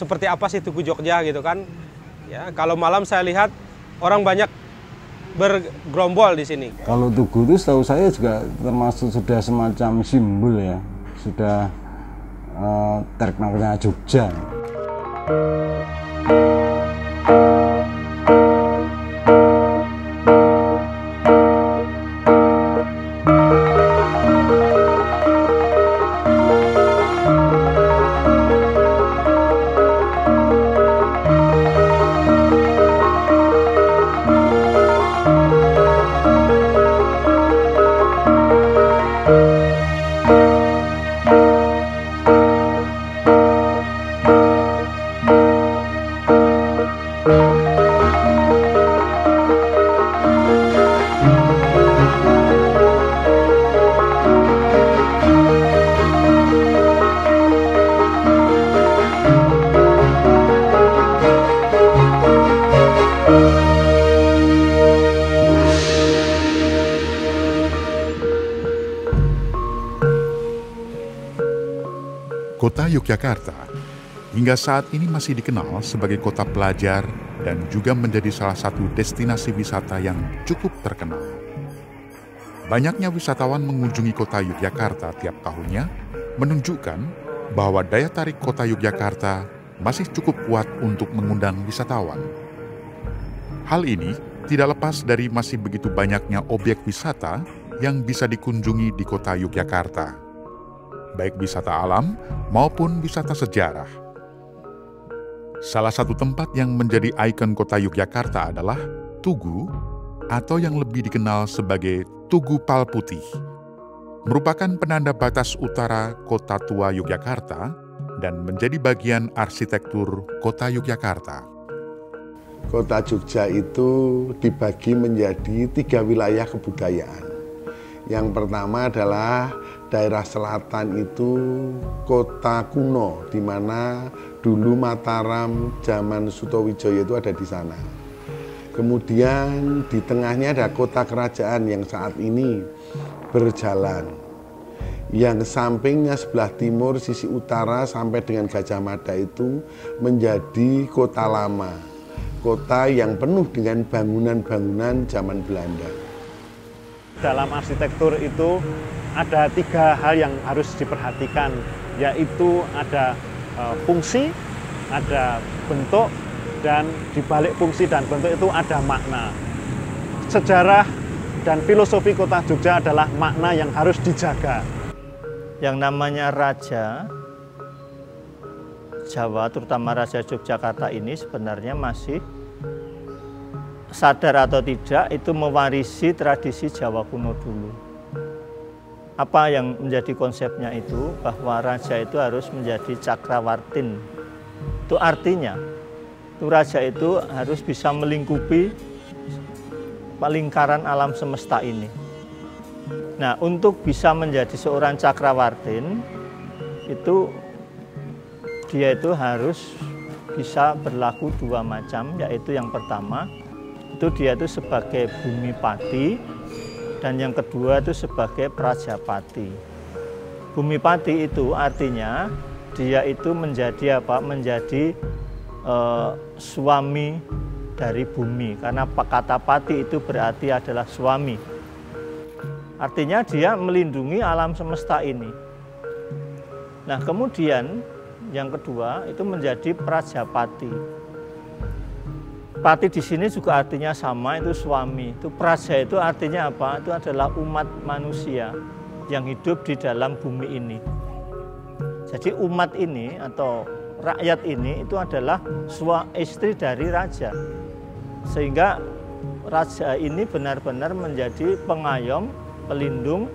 Seperti apa sih Tugu Jogja gitu kan? Ya, kalau malam saya lihat orang banyak bergerombol di sini. Kalau Tugu itu setahu saya juga termasuk sudah semacam simbol ya, sudah terkenalnya Jogja. Kota Yogyakarta hingga saat ini masih dikenal sebagai kota pelajar dan juga menjadi salah satu destinasi wisata yang cukup terkenal. Banyaknya wisatawan mengunjungi kota Yogyakarta tiap tahunnya menunjukkan bahwa daya tarik kota Yogyakarta masih cukup kuat untuk mengundang wisatawan. Hal ini tidak lepas dari masih begitu banyaknya objek wisata yang bisa dikunjungi di kota Yogyakarta, baik wisata alam maupun wisata sejarah. Salah satu tempat yang menjadi ikon kota Yogyakarta adalah Tugu, atau yang lebih dikenal sebagai Tugu Palputih, merupakan penanda batas utara kota tua Yogyakarta dan menjadi bagian arsitektur kota Yogyakarta. Kota Jogja itu dibagi menjadi 3 wilayah kebudayaan. Yang pertama adalah daerah selatan itu kota kuno, di mana dulu Mataram zaman Sutowijoyo itu ada di sana. Kemudian di tengahnya ada kota kerajaan yang saat ini berjalan. Yang sampingnya sebelah timur, sisi utara sampai dengan Gajah Mada itu menjadi kota lama. Kota yang penuh dengan bangunan-bangunan zaman Belanda. Dalam arsitektur itu ada 3 hal yang harus diperhatikan, yaitu ada fungsi, ada bentuk, dan di balik fungsi dan bentuk itu ada makna. Sejarah dan filosofi kota Jogja adalah makna yang harus dijaga. Yang namanya Raja Jawa, terutama Raja Yogyakarta ini sebenarnya masih sadar atau tidak itu mewarisi tradisi Jawa kuno dulu. Apa yang menjadi konsepnya itu, bahwa raja itu harus menjadi cakrawartin. Itu artinya, itu raja itu harus bisa melingkupi lingkaran alam semesta ini. Nah, untuk bisa menjadi seorang cakrawartin, itu dia itu harus bisa berlaku 2 macam, yaitu yang pertama, itu dia itu sebagai Bumipati, dan yang kedua itu sebagai Prajapati. Bumipati itu artinya dia itu menjadi apa? Menjadi suami dari bumi, karena kata pati itu berarti adalah suami. Artinya dia melindungi alam semesta ini. Nah, kemudian yang kedua itu menjadi Prajapati. Pati di sini juga artinya sama, itu suami. Itu praja itu artinya apa? Itu adalah umat manusia yang hidup di dalam bumi ini. Jadi umat ini atau rakyat ini itu adalah istri dari raja. Sehingga raja ini benar-benar menjadi pengayom, pelindung,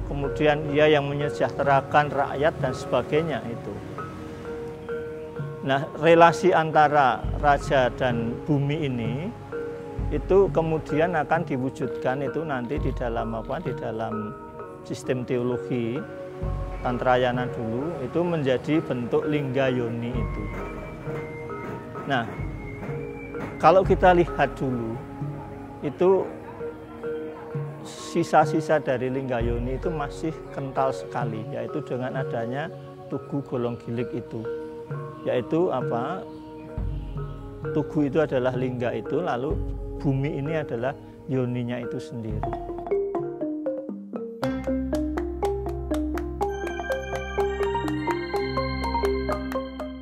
kemudian dia yang menyejahterakan rakyat dan sebagainya itu. Nah, relasi antara raja dan bumi ini itu kemudian akan diwujudkan itu nanti di dalam apa? Di dalam sistem teologi Tantrayana dulu itu menjadi bentuk Linggayoni itu. Nah, kalau kita lihat dulu itu sisa-sisa dari Linggayoni itu masih kental sekali, yaitu dengan adanya Tugu Golong Gilik itu. yaitu apa? Tugu itu adalah lingga itu, lalu bumi ini adalah yoninya itu sendiri.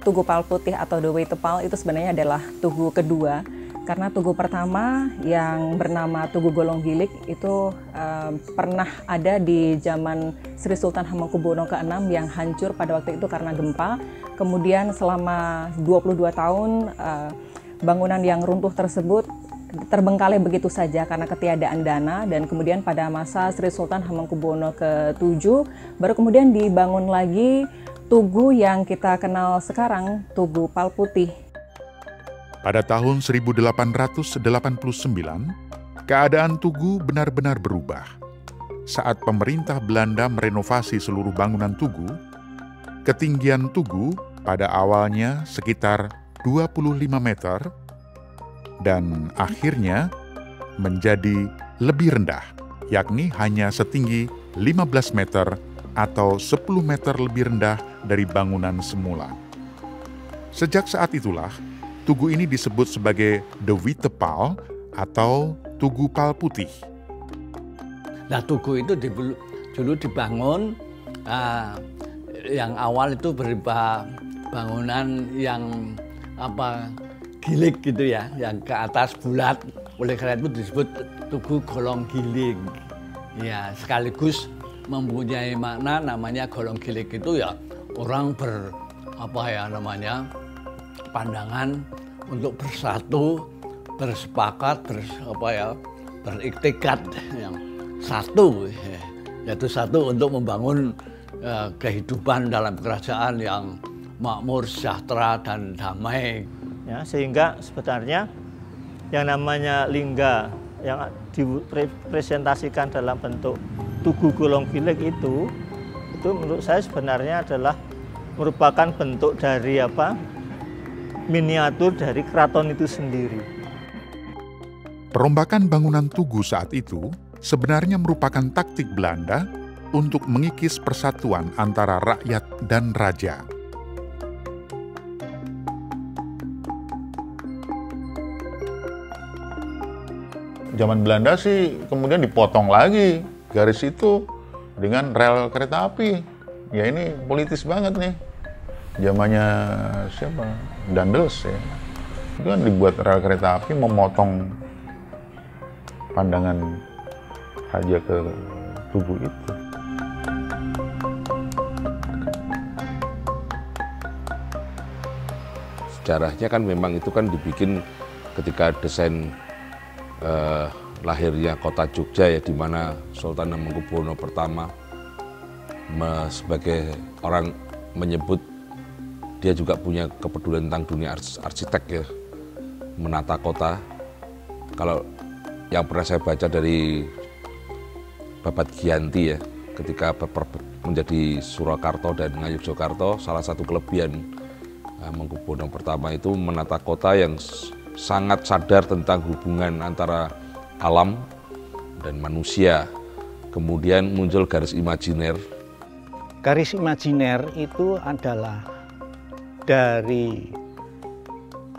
Tugu Palputih atau The Waitepal itu sebenarnya adalah tugu kedua, karena tugu pertama yang bernama Tugu Golonggilik itu pernah ada di zaman Sri Sultan Hamengkubuwono ke-6 yang hancur pada waktu itu karena gempa. Kemudian selama 22 tahun bangunan yang runtuh tersebut terbengkalai begitu saja karena ketiadaan dana, dan kemudian pada masa Sri Sultan Hamengkubuwono ke-7 baru kemudian dibangun lagi tugu yang kita kenal sekarang, Tugu Palputih. Pada tahun 1889, keadaan Tugu benar-benar berubah. Saat pemerintah Belanda merenovasi seluruh bangunan Tugu, ketinggian Tugu pada awalnya sekitar 25 meter dan akhirnya menjadi lebih rendah, yakni hanya setinggi 15 meter atau 10 meter lebih rendah dari bangunan semula. Sejak saat itulah, tugu ini disebut sebagai The Waitepal atau Tugu Palputih. Nah, tugu itu dulu dibangun, yang awal itu berupa bangunan yang gilik gitu ya, yang ke atas bulat. Oleh karena itu disebut Tugu Golonggilik. Ya, sekaligus mempunyai makna namanya Golonggilik itu ya orang pandangan untuk bersatu, bersepakat, beriktikad yang satu, yaitu satu untuk membangun kehidupan dalam kerajaan yang makmur, sejahtera dan damai. Ya, sehingga sebenarnya yang namanya lingga yang dipresentasikan dalam bentuk Tugu Golonggilik itu menurut saya sebenarnya adalah merupakan bentuk dari miniatur dari keraton itu sendiri. Perombakan bangunan tugu saat itu sebenarnya merupakan taktik Belanda untuk mengikis persatuan antara rakyat dan raja. Zaman Belanda sih kemudian dipotong lagi garis itu dengan rel kereta api. Ya ini politis banget nih. Zamannya siapa? Daendels ya. Itu kan dibuat rel kereta api memotong pandangan raja ke tugu itu. Sejarahnya kan memang itu kan dibikin ketika desain lahirnya kota Jogja ya, di mana Sultan Hamengkubuwono pertama sebagai orang menyebut dia juga punya kepedulian tentang dunia arsitek ya, menata kota. Kalau yang pernah saya baca dari Babat Giyanti ya, ketika menjadi Surakarta dan Ngayogyakarta, salah satu kelebihan Hamengkubuwono pertama itu menata kota yang sangat sadar tentang hubungan antara alam dan manusia. Kemudian muncul garis imajiner. Garis imajiner itu adalah dari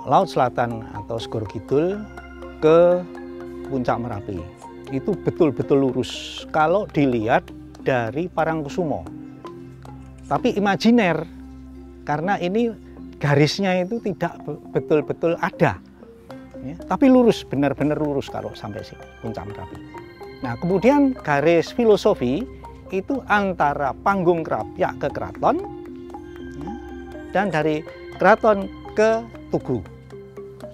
Laut Selatan atau Segoro Kidul ke Puncak Merapi. Itu betul-betul lurus kalau dilihat dari Parangkusumo. Tapi imajiner, karena ini garisnya itu tidak betul-betul ada. Ya, tapi lurus, benar-benar lurus kalau sampai sini, Puncak Merapi. Nah, kemudian garis filosofi itu antara Panggung Krapyak ke Keraton, ya, dan dari Keraton ke Tugu.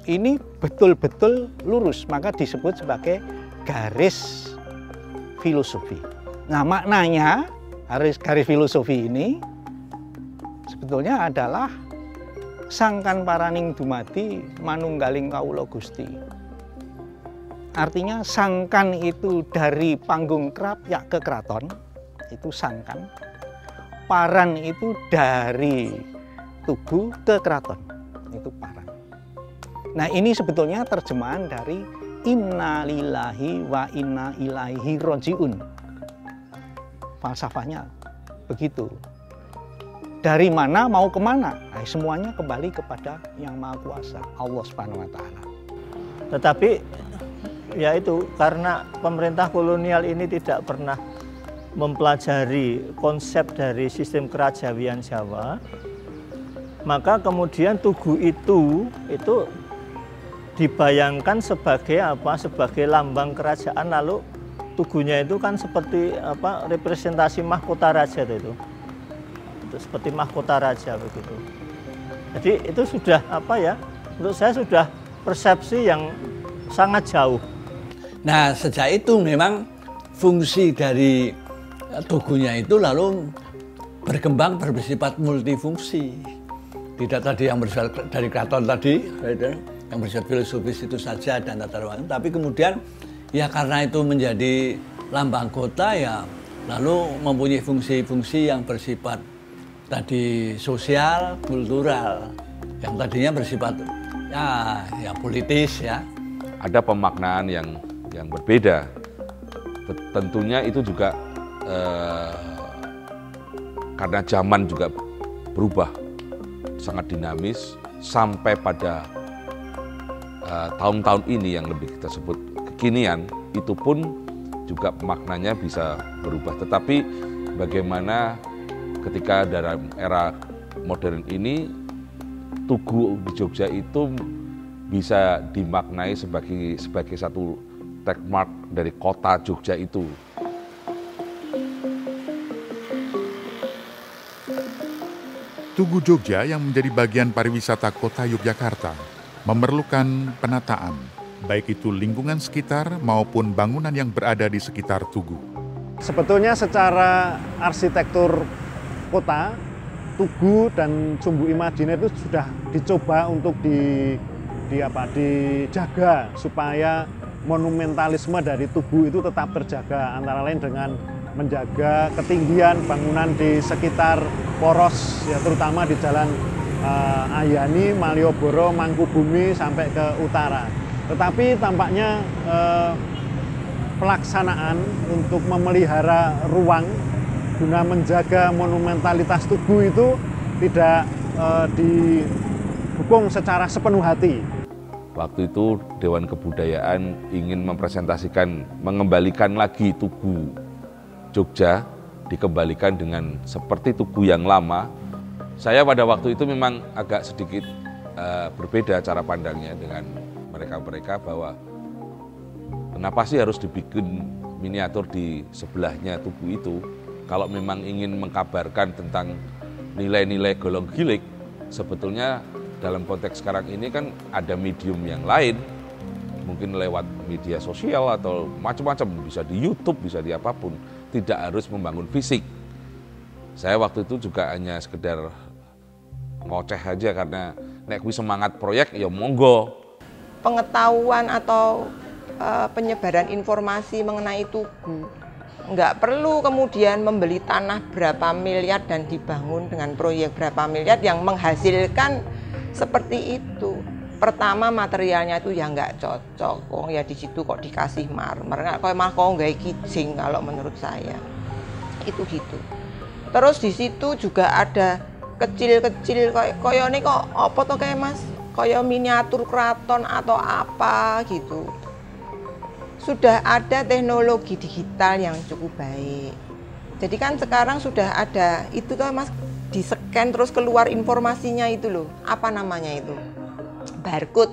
Ini betul-betul lurus, maka disebut sebagai garis filosofi. Nah, maknanya garis filosofi ini sebetulnya adalah sangkan paraning dumadi manunggaling kawula Gusti. Artinya sangkan itu dari Panggung Krapyak ke Keraton, itu sangkan. Paran itu dari Tugu ke Keraton, itu paran. Nah, ini sebetulnya terjemahan dari Inna lillahi wa inna ilaihi roji'un. Falsafahnya begitu. dari mana mau kemana? Nah, semuanya kembali kepada Yang Maha Kuasa, Allah Subhanahu wa Ta'ala. Tetapi ya itu karena pemerintah kolonial ini tidak pernah mempelajari konsep dari sistem kerajawian Jawa, maka kemudian Tugu itu dibayangkan sebagai apa? Sebagai lambang kerajaan, lalu tugunya itu kan seperti apa? Representasi mahkota raja itu seperti mahkota raja begitu. Jadi itu sudah apa ya? Menurut saya sudah persepsi yang sangat jauh. Nah, sejak itu memang fungsi dari tugunya itu lalu berkembang bersifat multifungsi. Tidak tadi yang bersifat dari keraton tadi, yang bersifat filosofis itu saja dan tata ruang, tapi kemudian ya karena itu menjadi lambang kota ya lalu mempunyai fungsi-fungsi yang bersifat tadi sosial, kultural, yang tadinya bersifat ya politis ya. Ada pemaknaan yang berbeda. Tentunya itu juga karena zaman juga berubah, sangat dinamis sampai pada tahun-tahun ini yang lebih kita sebut kekinian, itu pun juga maknanya bisa berubah. Tetapi bagaimana ketika dalam era modern ini Tugu di Jogja itu bisa dimaknai sebagai satu trademark dari kota Jogja itu. Tugu Jogja yang menjadi bagian pariwisata kota Yogyakarta memerlukan penataan, baik itu lingkungan sekitar maupun bangunan yang berada di sekitar Tugu. Sebetulnya secara arsitektur kota, Tugu dan Sumbu Imajiner itu sudah dicoba untuk dijaga supaya monumentalisme dari Tugu itu tetap terjaga, antara lain dengan menjaga ketinggian bangunan di sekitar poros, ya terutama di Jalan Ayani, Malioboro, Mangkubumi sampai ke utara. Tetapi tampaknya pelaksanaan untuk memelihara ruang guna menjaga monumentalitas Tugu itu tidak didukung secara sepenuh hati. Waktu itu Dewan Kebudayaan ingin mempresentasikan, mengembalikan lagi Tugu Jogja, dikembalikan dengan seperti Tugu yang lama. Saya pada waktu itu memang agak sedikit berbeda cara pandangnya dengan mereka-mereka, bahwa kenapa sih harus dibikin miniatur di sebelahnya Tugu itu. Kalau memang ingin mengkabarkan tentang nilai-nilai Golong Gilik, sebetulnya dalam konteks sekarang ini kan ada medium yang lain, mungkin lewat media sosial atau macam-macam, bisa di YouTube, bisa di apapun, tidak harus membangun fisik. Saya waktu itu juga hanya sekedar ngoceh aja, karena nek kuwi semangat proyek ya monggo. Pengetahuan atau penyebaran informasi mengenai Tugu, nggak perlu kemudian membeli tanah berapa miliar dan dibangun dengan proyek berapa miliar yang menghasilkan seperti itu. Pertama, materialnya itu ya nggak cocok. Oh ya di situ kok dikasih marmer, kok malah kok nggak kijing kalau menurut saya. Itu gitu. Terus di situ juga ada kecil-kecil koyo ini kok apa tuh kayak Mas? Koyo miniatur keraton atau apa gitu. Sudah ada teknologi digital yang cukup baik. Jadi kan sekarang sudah ada itu tuh Mas, di-scan terus keluar informasinya itu loh. Apa namanya itu? Barcode.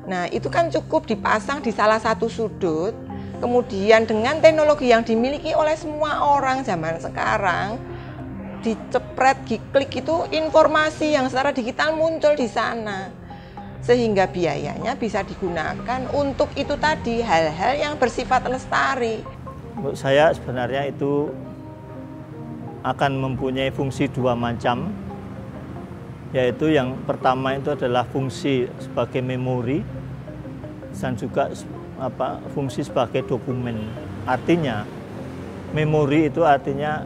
Nah, itu kan cukup dipasang di salah satu sudut. Kemudian dengan teknologi yang dimiliki oleh semua orang zaman sekarang, dicepret, diklik itu informasi yang secara digital muncul di sana. Sehingga biayanya bisa digunakan untuk itu tadi, hal-hal yang bersifat lestari. Menurut saya sebenarnya itu akan mempunyai fungsi dua macam, yaitu yang pertama itu adalah fungsi sebagai memori dan juga fungsi sebagai dokumen. Artinya memori itu artinya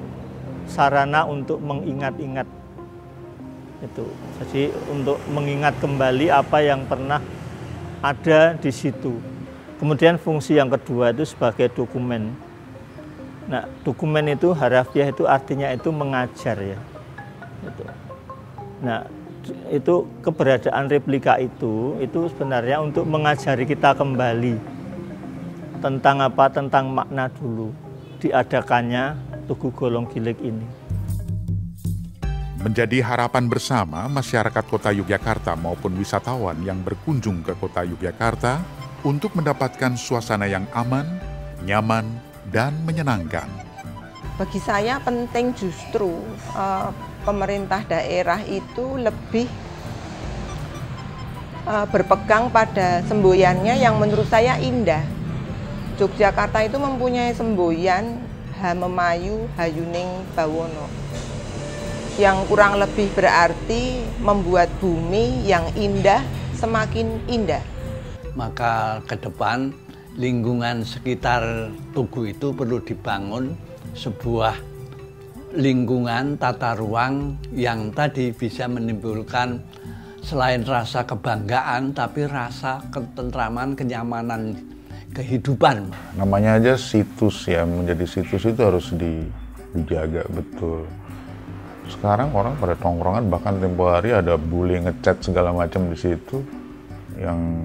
sarana untuk mengingat-ingat itu. Jadi untuk mengingat kembali apa yang pernah ada di situ. Kemudian fungsi yang kedua itu sebagai dokumen. Nah, dokumen itu harafiah itu artinya itu mengajar ya. Gitu. Nah, itu keberadaan replika itu sebenarnya untuk mengajari kita kembali tentang apa, tentang makna dulu diadakannya Tugu Golong Gilig ini. Menjadi harapan bersama masyarakat Kota Yogyakarta maupun wisatawan yang berkunjung ke Kota Yogyakarta untuk mendapatkan suasana yang aman, nyaman, dan menyenangkan. Bagi saya penting justru pemerintah daerah itu lebih berpegang pada semboyannya yang menurut saya indah. Yogyakarta itu mempunyai semboyan Hamemayu Hayuning Bawono, yang kurang lebih berarti membuat bumi yang indah semakin indah. Maka ke depan lingkungan sekitar Tugu itu perlu dibangun sebuah lingkungan tata ruang yang tadi bisa menimbulkan selain rasa kebanggaan tapi rasa ketentraman, kenyamanan kehidupan. Namanya aja situs ya, menjadi situs itu harus dijaga betul. Sekarang orang pada tongkrongan, bahkan tempo hari ada bully ngecat segala macam di situ, yang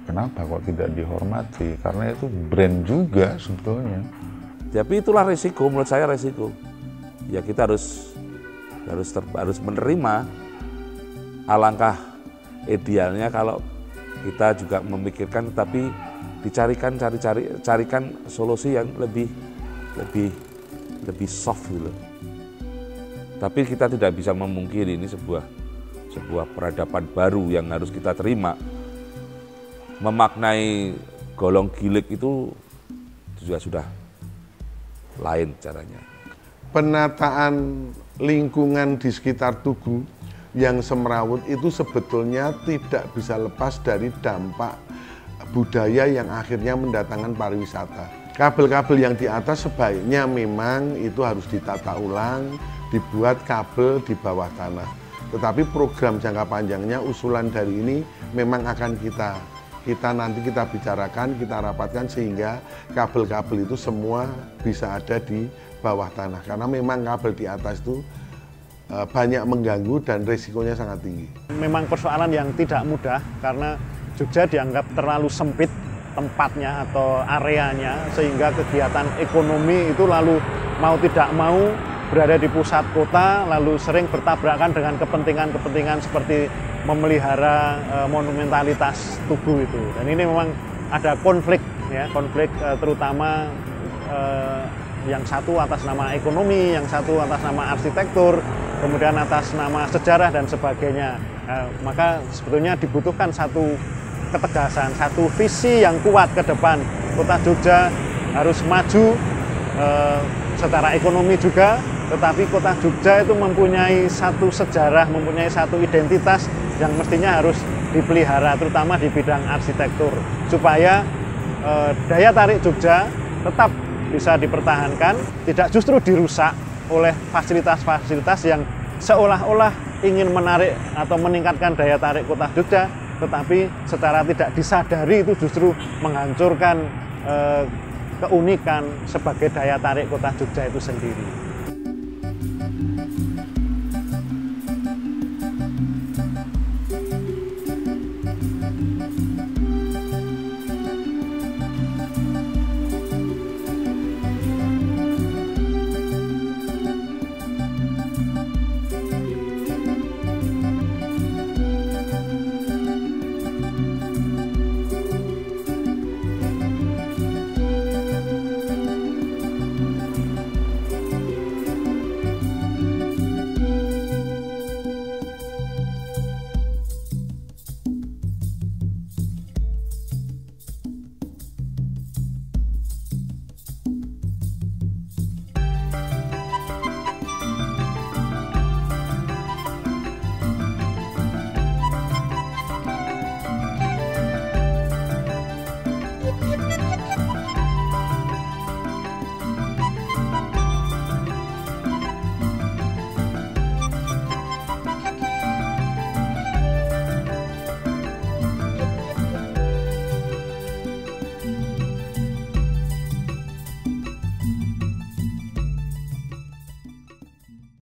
kenapa kok tidak dihormati? Karena itu brand juga sebetulnya. Tapi itulah resiko, menurut saya resiko. Ya kita harus menerima. Alangkah idealnya kalau kita juga memikirkan, tapi carikan solusi yang lebih soft gitu. Tapi kita tidak bisa memungkiri ini sebuah peradaban baru yang harus kita terima. Memaknai Golong Gilig itu juga sudah lain caranya. Penataan lingkungan di sekitar Tugu yang semrawut itu sebetulnya tidak bisa lepas dari dampak budaya yang akhirnya mendatangkan pariwisata. Kabel-kabel yang di atas sebaiknya memang itu harus ditata ulang, dibuat kabel di bawah tanah. Tetapi program jangka panjangnya, usulan dari ini memang akan kita nanti bicarakan, kita rapatkan sehingga kabel-kabel itu semua bisa ada di bawah tanah. Karena memang kabel di atas itu banyak mengganggu dan risikonya sangat tinggi. Memang persoalan yang tidak mudah karena Jogja dianggap terlalu sempit tempatnya atau areanya, sehingga kegiatan ekonomi itu lalu mau tidak mau berada di pusat kota, lalu sering bertabrakan dengan kepentingan-kepentingan seperti memelihara monumentalitas Tugu itu. Dan ini memang ada konflik ya, terutama yang satu atas nama ekonomi, yang satu atas nama arsitektur, kemudian atas nama sejarah dan sebagainya. Maka sebetulnya dibutuhkan satu ketegasan, satu visi yang kuat ke depan. Kota Jogja harus maju secara ekonomi juga, tetapi Kota Jogja itu mempunyai satu sejarah, mempunyai satu identitas yang mestinya harus dipelihara, terutama di bidang arsitektur, supaya daya tarik Jogja tetap bisa dipertahankan, tidak justru dirusak oleh fasilitas-fasilitas yang seolah-olah ingin menarik atau meningkatkan daya tarik Kota Jogja, tetapi secara tidak disadari itu justru menghancurkan keunikan sebagai daya tarik Kota Jogja itu sendiri.